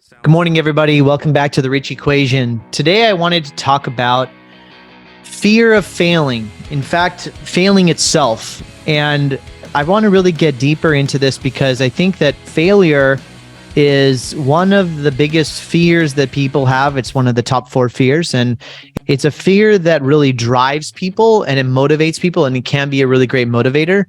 Good morning, everybody. Welcome back to the Rich Equation. Today, I wanted to talk about fear of failing. In fact, failing itself. And I want to really get deeper into this because I think that failure is one of the biggest fears that people have. It's one of the top 4 fears. And it's a fear that really drives people and it motivates people, and it can be a really great motivator.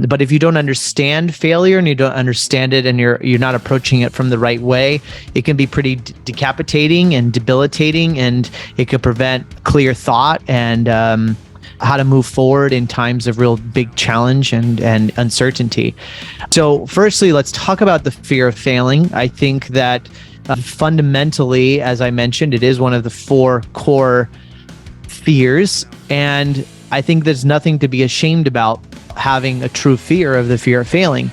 But if you don't understand failure and you don't understand it and you're not approaching it from the right way, it can be pretty decapitating and debilitating, and it could prevent clear thought and how to move forward in times of real big challenge and uncertainty. So firstly, let's talk about the fear of failing. I think that fundamentally, as I mentioned, it is one of the 4 core fears. And I think there's nothing to be ashamed about having a true fear of the fear of failing.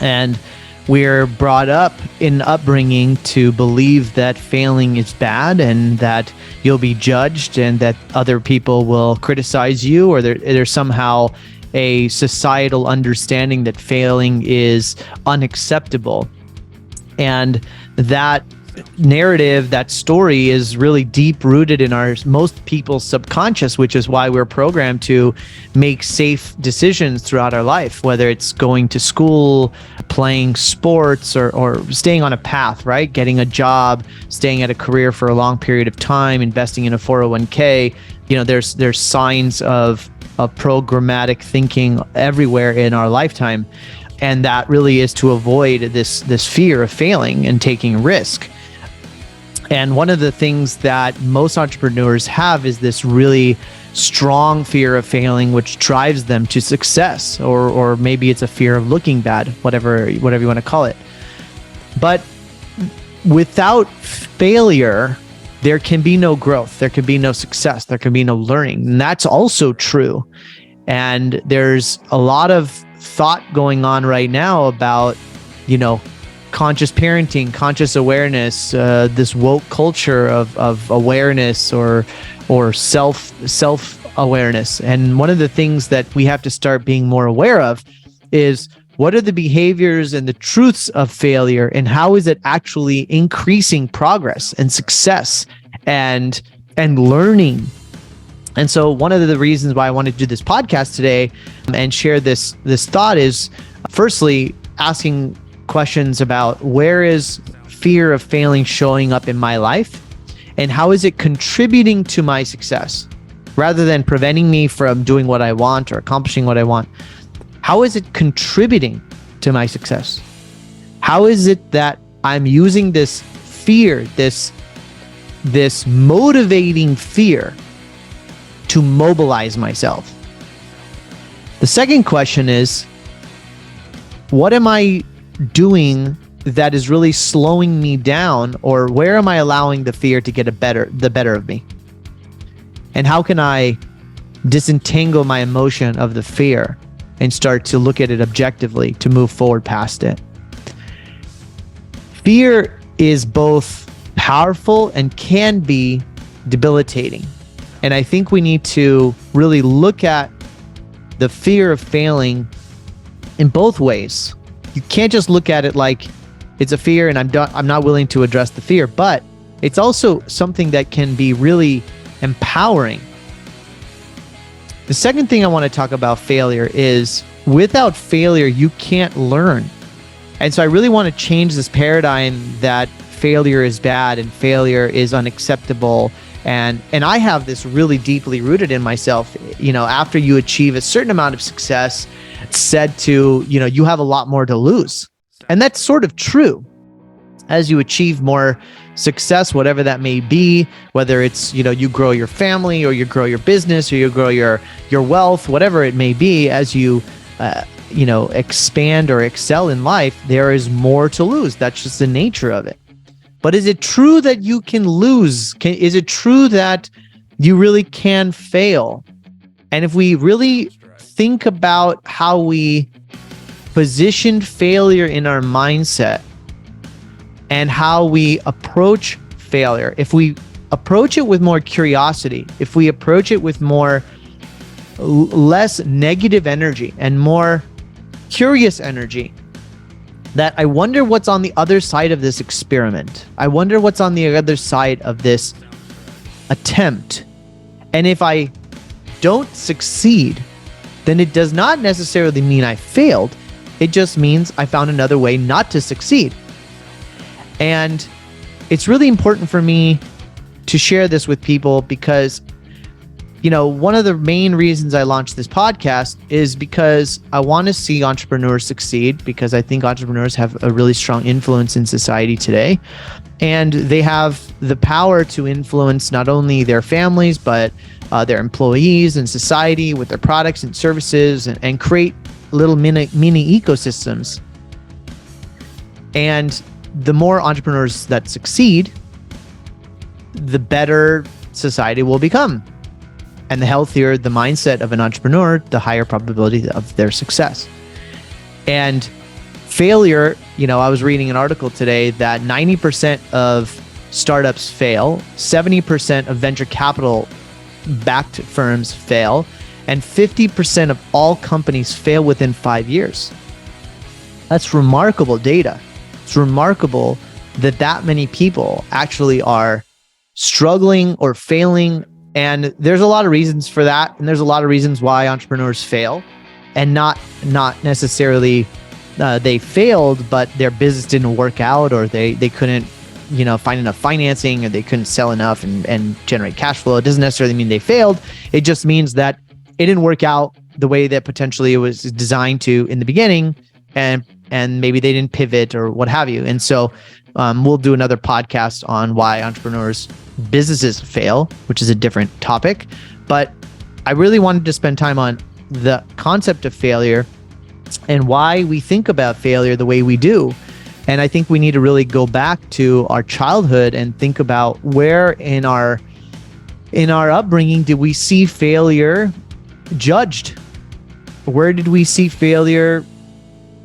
And we're brought up in upbringing to believe that failing is bad and that you'll be judged and that other people will criticize you, or there's somehow a societal understanding that failing is unacceptable. And that narrative, that story is really deep rooted in most people's subconscious, which is why we're programmed to make safe decisions throughout our life, whether it's going to school, playing sports, or staying on a path, right? Getting a job, staying at a career for a long period of time, investing in a 401k. There's signs of programmatic thinking everywhere in our lifetime. And that really is to avoid this fear of failing and taking risk. And one of the things that most entrepreneurs have is this really strong fear of failing, which drives them to success, or maybe it's a fear of looking bad, whatever you want to call it. But without failure, there can be no growth, there can be no success, there can be no learning. And that's also true. And there's a lot of thought going on right now about, conscious parenting, conscious awareness, this woke culture of awareness or self awareness. And one of the things that we have to start being more aware of is what are the behaviors and the truths of failure, and how is it actually increasing progress and success and learning. And so one of the reasons why I wanted to do this podcast today and share this thought is, firstly, asking questions about where is fear of failing showing up in my life, and how is it contributing to my success rather than preventing me from doing what I want or accomplishing what I want. How is it contributing to my success? How is it that I'm using this fear, this motivating fear, to mobilize myself? The second question is, what am I doing that is really slowing me down, or where am I allowing the fear to get the better of me? And how can I disentangle my emotion of the fear and start to look at it objectively to move forward past it? Fear is both powerful and can be debilitating. And I think we need to really look at the fear of failing in both ways. You can't just look at it like it's a fear and I'm not willing to address the fear, but it's also something that can be really empowering. The second thing I want to talk about failure is, without failure, you can't learn. And so I really want to change this paradigm that failure is bad and failure is unacceptable. And I have this really deeply rooted in myself. After you achieve a certain amount of success, it's said to, you have a lot more to lose. And that's sort of true. As you achieve more success, whatever that may be, whether it's, you grow your family, or you grow your business, or you grow your wealth, whatever it may be, as you, expand or excel in life, there is more to lose. That's just the nature of it. But is it true that you can lose? Is it true that you really can fail? And if we really think about how we position failure in our mindset and how we approach failure, if we approach it with more curiosity, if we approach it with less negative energy and more curious energy, that I wonder what's on the other side of this experiment. I wonder what's on the other side of this attempt. And if I don't succeed, then it does not necessarily mean I failed. It just means I found another way not to succeed. And it's really important for me to share this with people because, one of the main reasons I launched this podcast is because I want to see entrepreneurs succeed, because I think entrepreneurs have a really strong influence in society today. And they have the power to influence not only their families, but their employees and society with their products and services, and create little mini ecosystems. And the more entrepreneurs that succeed, the better society will become. And the healthier the mindset of an entrepreneur, the higher probability of their success. And failure, I was reading an article today that 90% of startups fail, 70% of venture capital backed firms fail, and 50% of all companies fail within 5 years. That's remarkable data. It's remarkable that many people actually are struggling or failing. And there's a lot of reasons for that. And there's a lot of reasons why entrepreneurs fail, and not necessarily they failed, but their business didn't work out, or they couldn't, find enough financing, or they couldn't sell enough and generate cash flow. It doesn't necessarily mean they failed. It just means that it didn't work out the way that potentially it was designed to in the beginning, and maybe they didn't pivot or what have you. And so we'll do another podcast on why entrepreneurs' businesses fail, which is a different topic. But I really wanted to spend time on the concept of failure and why we think about failure the way we do. And I think we need to really go back to our childhood and think about where in our upbringing did we see failure judged? Where did we see failure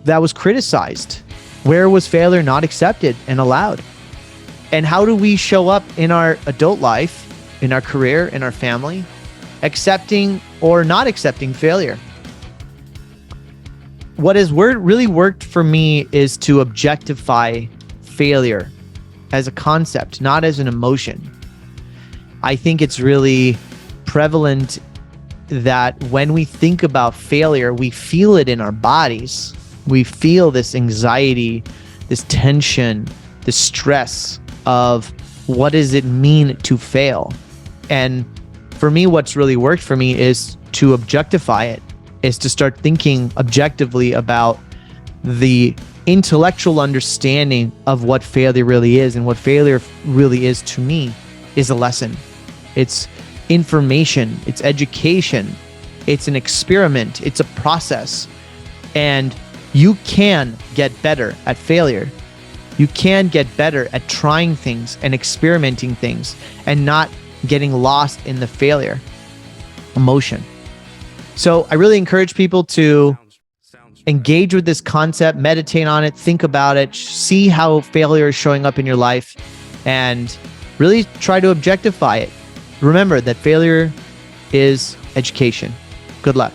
that was criticized? Where was failure not accepted and allowed? And how do we show up in our adult life, in our career, in our family, accepting or not accepting failure? What has really worked for me is to objectify failure as a concept, not as an emotion. I think it's really prevalent that when we think about failure, we feel it in our bodies. We feel this anxiety, this tension, this stress of what does it mean to fail? And for me, what's really worked for me is to objectify it, is to start thinking objectively about the intellectual understanding of what failure really is. And what failure really is to me is a lesson. It's information, it's education, it's an experiment, it's a process. And you can get better at failure. You can get better at trying things and experimenting things and not getting lost in the failure emotion. So I really encourage people to engage with this concept, meditate on it, think about it, see how failure is showing up in your life, and really try to objectify it. Remember that failure is education. Good luck.